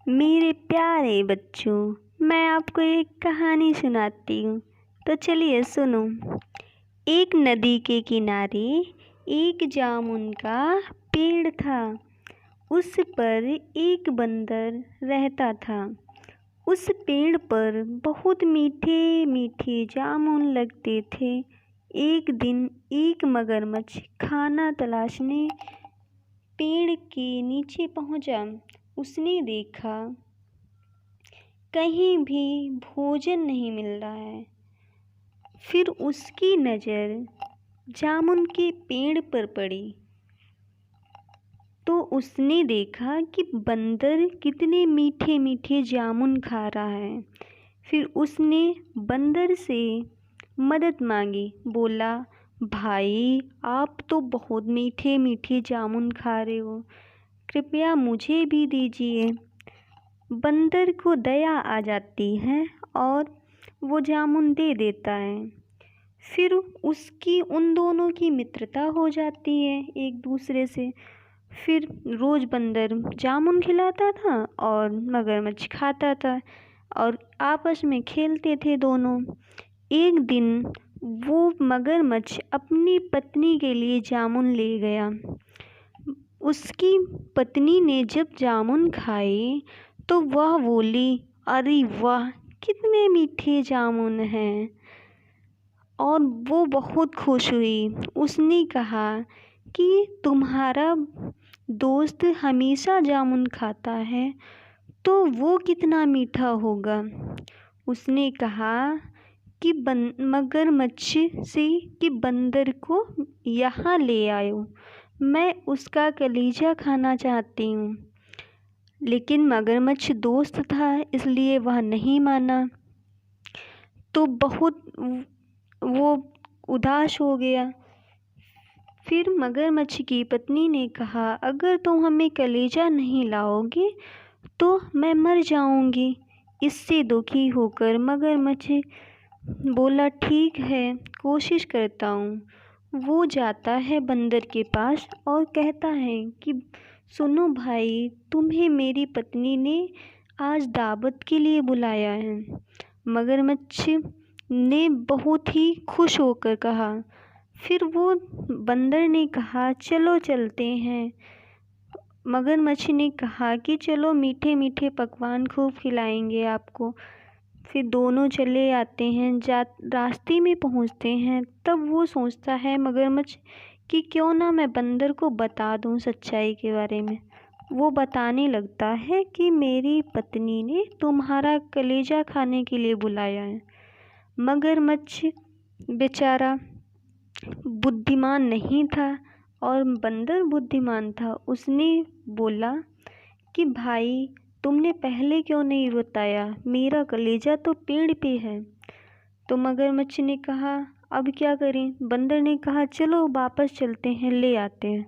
मेरे प्यारे बच्चों, मैं आपको एक कहानी सुनाती हूँ। तो चलिए सुनो। एक नदी के किनारे एक जामुन का पेड़ था। उस पर एक बंदर रहता था। उस पेड़ पर बहुत मीठे मीठे जामुन लगते थे। एक दिन एक मगरमच्छ खाना तलाशने पेड़ के नीचे पहुंचा। उसने देखा कहीं भी भोजन नहीं मिल रहा है। फिर उसकी नज़र जामुन के पेड़ पर पड़ी तो उसने देखा कि बंदर कितने मीठे मीठे जामुन खा रहा है। फिर उसने बंदर से मदद मांगी। बोला, भाई आप तो बहुत मीठे मीठे जामुन खा रहे हो, कृपया मुझे भी दीजिए। बंदर को दया आ जाती है और वो जामुन दे देता है। फिर उसकी उन दोनों की मित्रता हो जाती है एक दूसरे से। फिर रोज़ बंदर जामुन खिलाता था और मगरमच्छ खाता था और आपस में खेलते थे दोनों। एक दिन वो मगरमच्छ अपनी पत्नी के लिए जामुन ले गया। उसकी पत्नी ने जब जामुन खाए तो वह बोली, अरे वाह, कितने मीठे जामुन हैं। और वो बहुत खुश हुई। उसने कहा कि तुम्हारा दोस्त हमेशा जामुन खाता है तो वो कितना मीठा होगा। उसने कहा कि मगरमच्छ से कि बंदर को यहाँ ले आयो, मैं उसका कलीजा खाना चाहती हूँ। लेकिन मगरमच्छ दोस्त था इसलिए वह नहीं माना। तो बहुत वो उदास हो गया। फिर मगरमच्छ की पत्नी ने कहा, अगर तुम हमें कलेजा नहीं लाओगे तो मैं मर जाऊंगी। इससे दुखी होकर मगरमच्छ बोला, ठीक है, कोशिश करता हूँ। वो जाता है बंदर के पास और कहता है कि सुनो भाई, तुम्हें मेरी पत्नी ने आज दावत के लिए बुलाया है। मगरमच्छ ने बहुत ही खुश होकर कहा। फिर वो बंदर ने कहा, चलो चलते हैं। मगरमच्छ ने कहा कि चलो, मीठे मीठे पकवान खूब खिलाएंगे आपको। फिर दोनों चले आते हैं। रास्ते में पहुंचते हैं तब वो सोचता है मगरमच्छ कि क्यों ना मैं बंदर को बता दूं सच्चाई के बारे में। वो बताने लगता है कि मेरी पत्नी ने तुम्हारा कलेजा खाने के लिए बुलाया है। मगरमच्छ बेचारा बुद्धिमान नहीं था और बंदर बुद्धिमान था। उसने बोला कि भाई, तुमने पहले क्यों नहीं बताया, मेरा कलेजा तो पेड़ पे है। तो मगरमच्छ ने कहा, अब क्या करें। बंदर ने कहा, चलो वापस चलते हैं, ले आते हैं।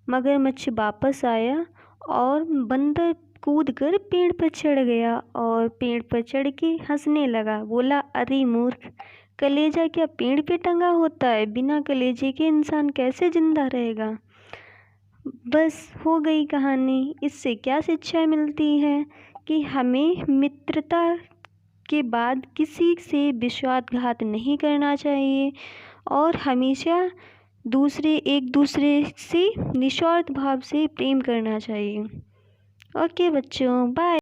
मगरमच्छ वापस आया और बंदर कूद कर पेड़ पर चढ़ गया और पेड़ पर चढ़ के हंसने लगा। बोला, अरे मूर्ख, कलेजा क्या पेड़ पे टंगा होता है? बिना कलेजे के इंसान कैसे जिंदा रहेगा? बस हो गई कहानी। इससे क्या शिक्षा मिलती है कि हमें मित्रता के बाद किसी से विश्वासघात नहीं करना चाहिए और हमेशा एक दूसरे से निस्वार्थ भाव से प्रेम करना चाहिए। ओके बच्चों, बाय।